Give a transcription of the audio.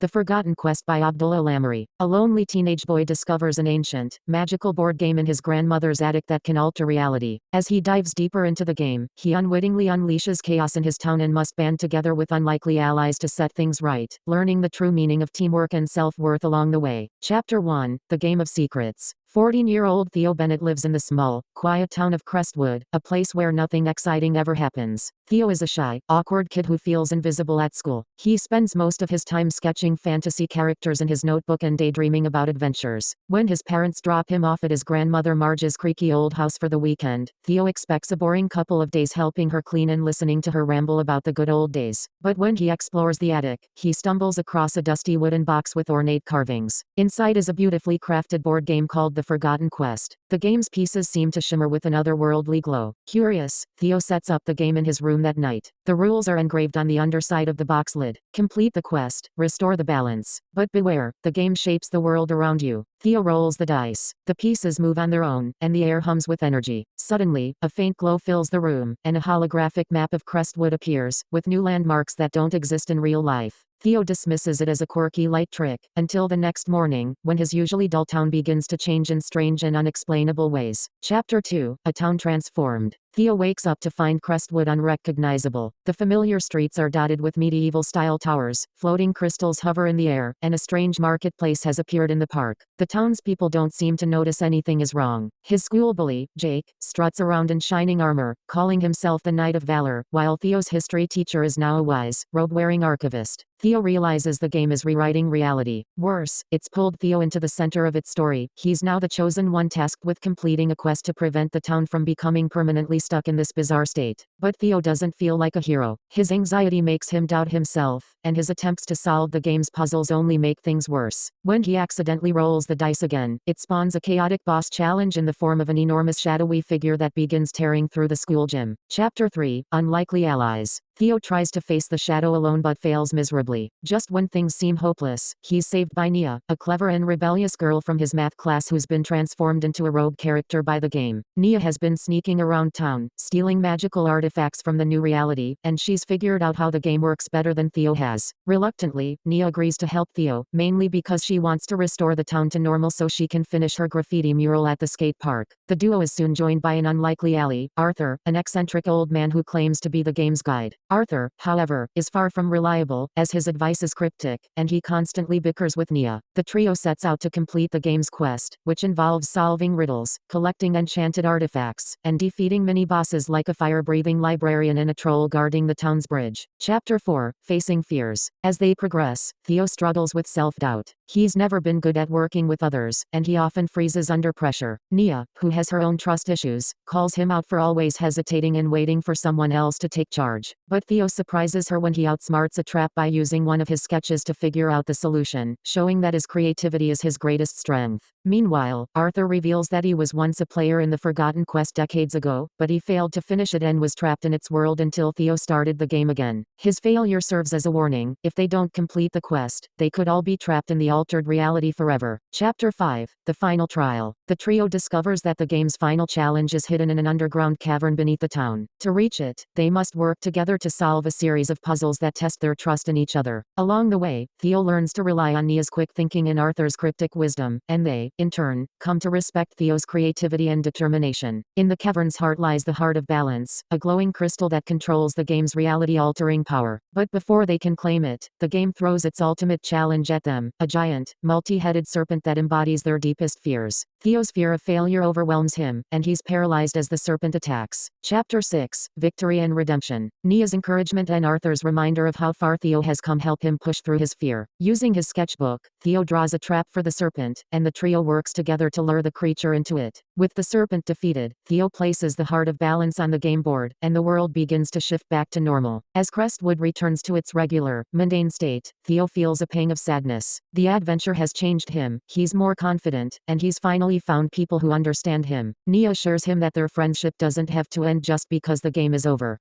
The Forgotten Quest by Abdullah Lamari. A lonely teenage boy discovers an ancient, magical board game in his grandmother's attic that can alter reality. As he dives deeper into the game, he unwittingly unleashes chaos in his town and must band together with unlikely allies to set things right, learning the true meaning of teamwork and self-worth along the way. Chapter 1: The Game of Secrets. 14-year-old Theo Bennett lives in the small, quiet town of Crestwood, a place where nothing exciting ever happens. Theo is a shy, awkward kid who feels invisible at school. He spends most of his time sketching fantasy characters in his notebook and daydreaming about adventures. When his parents drop him off at his grandmother Marge's creaky old house for the weekend, Theo expects a boring couple of days helping her clean and listening to her ramble about the good old days. But when he explores the attic, he stumbles across a dusty wooden box with ornate carvings. Inside is a beautifully crafted board game called The Forgotten Quest. The game's pieces seem to shimmer with an otherworldly glow. Curious, Theo sets up the game in his room that night. The rules are engraved on the underside of the box lid. Complete the quest, restore the balance. But beware, the game shapes the world around you. Theo rolls the dice. The pieces move on their own, and the air hums with energy. Suddenly, a faint glow fills the room, and a holographic map of Crestwood appears, with new landmarks that don't exist in real life. Theo dismisses it as a quirky light trick, until the next morning, when his usually dull town begins to change in strange and unexplainable ways. Chapter 2: A Town Transformed. Theo wakes up to find Crestwood unrecognizable. The familiar streets are dotted with medieval-style towers, floating crystals hover in the air, and a strange marketplace has appeared in the park. The townspeople don't seem to notice anything is wrong. His school bully, Jake, struts around in shining armor, calling himself the Knight of Valor, while Theo's history teacher is now a wise, robe-wearing archivist. Theo realizes the game is rewriting reality. Worse, it's pulled Theo into the center of its story. He's now the chosen one tasked with completing a quest to prevent the town from becoming permanently stuck in this bizarre state. But Theo doesn't feel like a hero. His anxiety makes him doubt himself, and his attempts to solve the game's puzzles only make things worse. When he accidentally rolls the dice again, it spawns a chaotic boss challenge in the form of an enormous shadowy figure that begins tearing through the school gym. Chapter 3: Unlikely Allies. Theo tries to face the shadow alone but fails miserably. Just when things seem hopeless, he's saved by Nia, a clever and rebellious girl from his math class who's been transformed into a rogue character by the game. Nia has been sneaking around town, stealing magical artifacts from the new reality, and she's figured out how the game works better than Theo has. Reluctantly, Nia agrees to help Theo, mainly because she wants to restore the town to normal so she can finish her graffiti mural at the skate park. The duo is soon joined by an unlikely ally, Arthur, an eccentric old man who claims to be the game's guide. Arthur, however, is far from reliable, as his advice is cryptic, and he constantly bickers with Nia. The trio sets out to complete the game's quest, which involves solving riddles, collecting enchanted artifacts, and defeating mini-bosses like a fire-breathing librarian and a troll guarding the town's bridge. Chapter 4: Facing Fears. As they progress, Theo struggles with self-doubt. He's never been good at working with others, and he often freezes under pressure. Nia, who has her own trust issues, calls him out for always hesitating and waiting for someone else to take charge. But Theo surprises her when he outsmarts a trap by using one of his sketches to figure out the solution, showing that his creativity is his greatest strength. Meanwhile, Arthur reveals that he was once a player in the Forgotten Quest decades ago, but he failed to finish it and was trapped in its world until Theo started the game again. His failure serves as a warning: if they don't complete the quest, they could all be trapped in the altered reality forever. Chapter 5: The Final Trial. The trio discovers that the game's final challenge is hidden in an underground cavern beneath the town. To reach it, they must work together to solve a series of puzzles that test their trust in each other. Along the way, Theo learns to rely on Nia's quick thinking and Arthur's cryptic wisdom, and they, in turn, come to respect Theo's creativity and determination. In the cavern's heart lies the Heart of Balance, a glowing crystal that controls the game's reality-altering power. But before they can claim it, the game throws its ultimate challenge at them: a giant, multi-headed serpent that embodies their deepest fears. Theo's fear of failure overwhelms him, and he's paralyzed as the serpent attacks. Chapter 6: Victory and Redemption. Nia's encouragement and Arthur's reminder of how far Theo has come help him push through his fear. Using his sketchbook, Theo draws a trap for the serpent, and the trio works together to lure the creature into it. With the serpent defeated, Theo places the Heart of Balance on the game board, and the world begins to shift back to normal. As Crestwood returns to its regular, mundane state, Theo feels a pang of sadness. The adventure has changed him, he's more confident, and he's finally found people who understand him. Nia assures him that their friendship doesn't have to end just because the game is over.